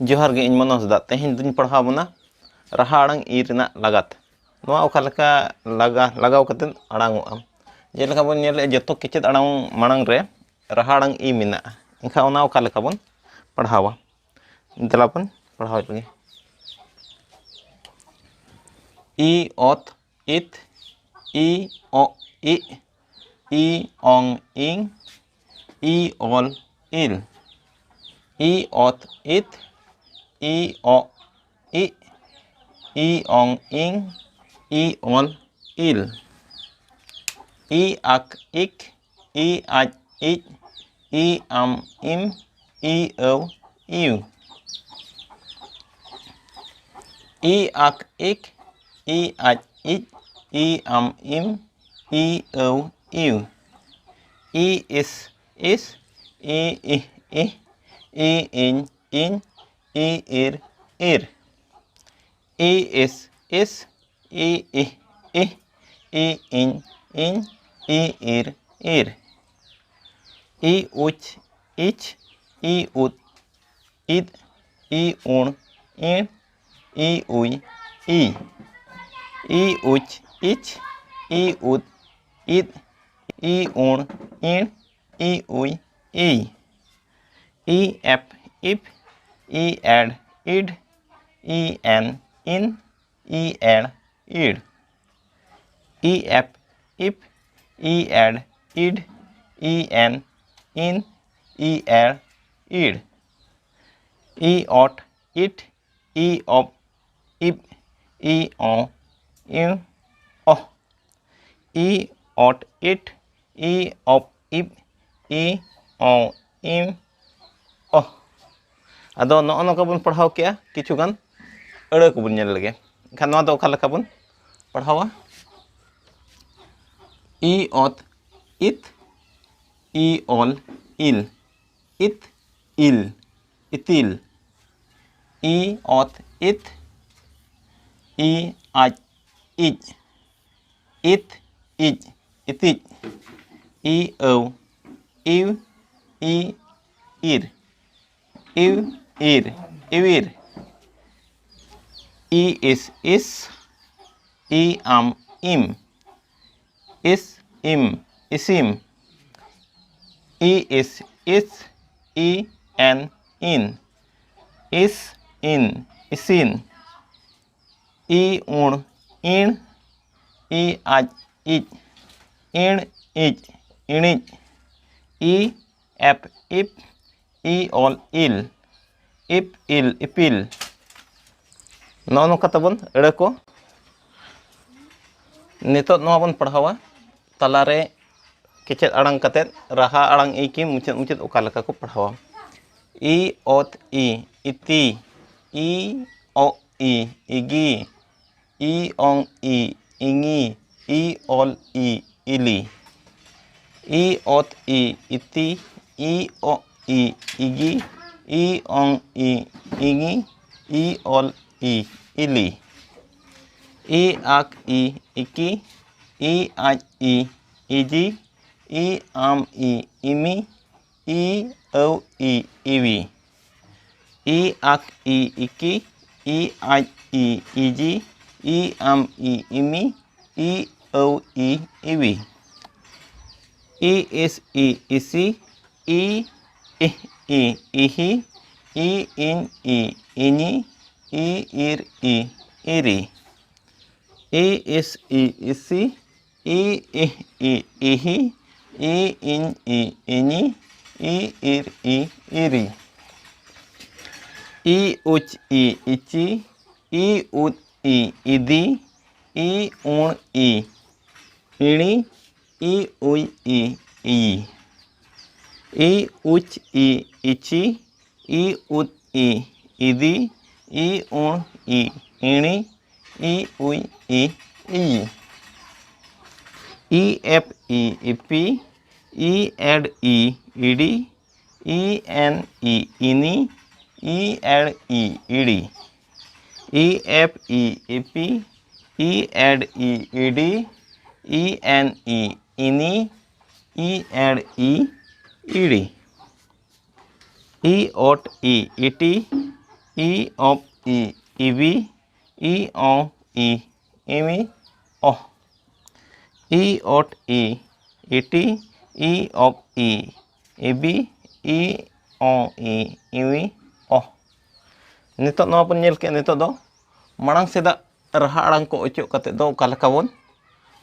जोहार गे इन मनोज दा तेहेन दुन पढ़ाव बना राहा आड़ांग ई रेना लागत नोआ ओका लेका लगाव कते आड़ांगोआ जेलेका बन नेले जतो केचेद आड़ांग मांग रे राहा आड़ांग ई मेना इनखा ओना ओका लेका बन पढ़ावा देला बन पढ़ाव लगे ई ओत इत ई ओ ई ओंग इंग ई ओल इल ई ओत इत ई ओ ई ओंग इंग ई ओल इल ई आक इक ई आज इज ई आम इम ई औ इव ई आक इक ई आज इज ई आम इम ई औ इव ई इस ई इ इन ई इर इर ई इस ई इन ई इर इर ई उच इच ई उत इद ई उण इण ई उई ई उच इच ई उत इद ई उण इण ई उई ई एप इप ई एड इड ई एन इन ई एड इड ई एप इप ई एड इड ई एन इन ई एड इड ई ऑट इट ई ऑप इप ई ओ इं ओ ई ऑट इट ई ऑप इप ई ओ इम ओ आदो नोआ नोका बन पढ़ाव के किछुगान अड़ा को बन नेल लगे खान नोआ दो ओका लेका बन पढ़ावा ई ओत इत ई ओल इल इत इल इतिल ई ओत इत ई आज इज इत इज इतिज ई औ इव ई इर इव इर इविर ई इस ई आम इम इस इम इसिम ई इस ई एन इन इस इन इसिन ई उण इण ई आज इज इण इज इणिज ई एप इप ई ओल इल इप इल इपिल नौ नौका तबन एड़ा को नितो नौआ बन पढ़ावा तलारे केचेद आड़ांग कते राहा आड़ांग ई की मुचेद मुचेद ओका लेका को पढ़ावा ई ओत ई इति ई ओ ई इगी ई ओंग ई इंगी ई ओल ई इली ई ओत ई इति ई ओ ई इगी ई ओंग ई इंगी ई ओल ई इली ई आक ई इकी ई आज ई इजी ई आम ई इमी ई औ ई इवी ई आक ई इकी ई आज ई इजी ई आम ई इमी ई औ ई इवी ई इस ई इसी ई इही ई इन ई इनी ई इर ई इरी ई इस ई इसी ई इही ई इन ई इनी ई इर ई इरी ई उच ई इची ई उत ई इदी ई उण ई इणी ई उई ई उच ई इची ई उत ई इदी ई उण ई इणी ई उई ई एप ई इपी ई एड ई इडी ई एन ई इनी ई एड ई इडी ई एप ई इपी ई एड ई इडी ई एन ई इनी ई एड ई इडी ई ओट ई इटी ই অপ ই ইবি ই অ ই ইমি অহ ই অট ই ইটি ই অপ ই ইবি ই অ ই ইwi অহ नितो नवा बन नेल के नितो दो मांग सेदा रहा अड़ांग को ओचो कते दो ओका लेका बन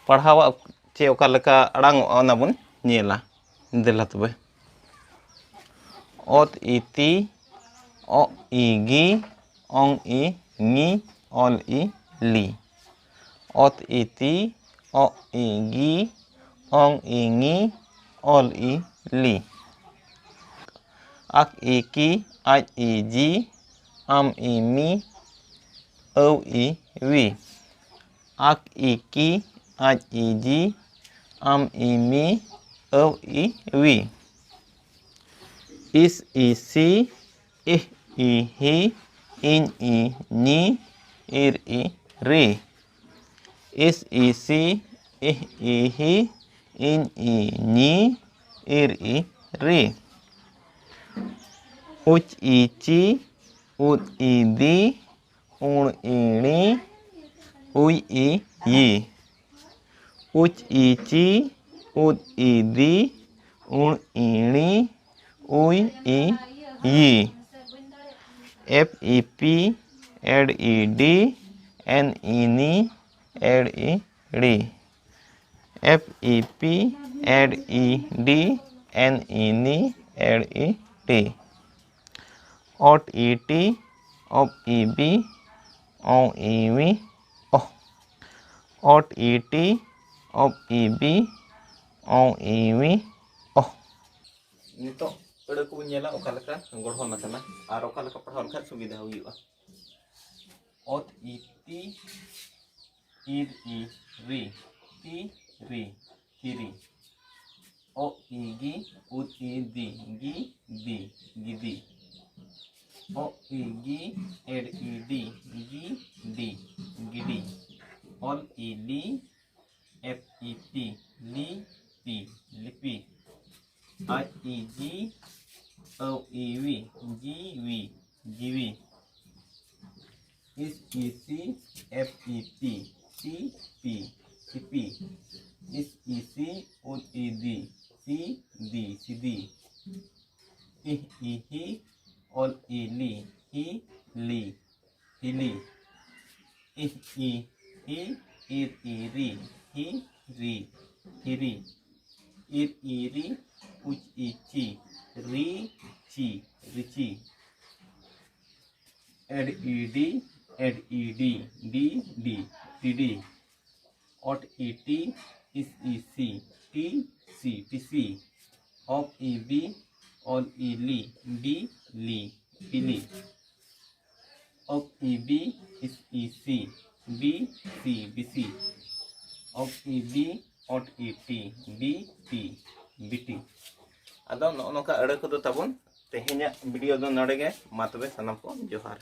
पढ़ावा चे ओका लेका अड़ांग ओना बन नेला देला तबे ओत इति ओ इगी ओंग इ नी ऑल इ ली ओत इति ओ इगी ओंग इंगी ऑल इ ली ak iki aj iji am imi au i wi ak iki aj iji am imi au i wi is isi ih ihi in i ni ir i ri is isi ih ihi in i ni ir i ri uch ichi ut idi un ini ui i yi uch ichi ut idi un ini ui i yi f ep ed ed n ini ed i ri f ep ed ed n ini ed i ri ot iti op ibi on iwi oh ot iti op ibi on iwi oh nito pada ko nyala okalaka gorhon nakana ar okalaka padhon khat subida huyuga ot iti ir i ri ti ri kiri o igi ut idi gi di gidi o igi ed idi gi di gidi ol ili f iti li pi lipi a igi o iwi gi wi giwi is isi f iti si pi sipi is isi ut idi si di sidi ih ihi ol ili hi li hili ih i hi ir iri hi ri hiri ir iri uch ichi ri chi richi ed edi di didi ot iti is isi ti si tisi op ibi ol ili di li ili op ibi is isi bi si bisi op ibi ot iti bi ti biti ado no noka ade ko do tabon tehenya video do nodege ma tobe sanam ko johar।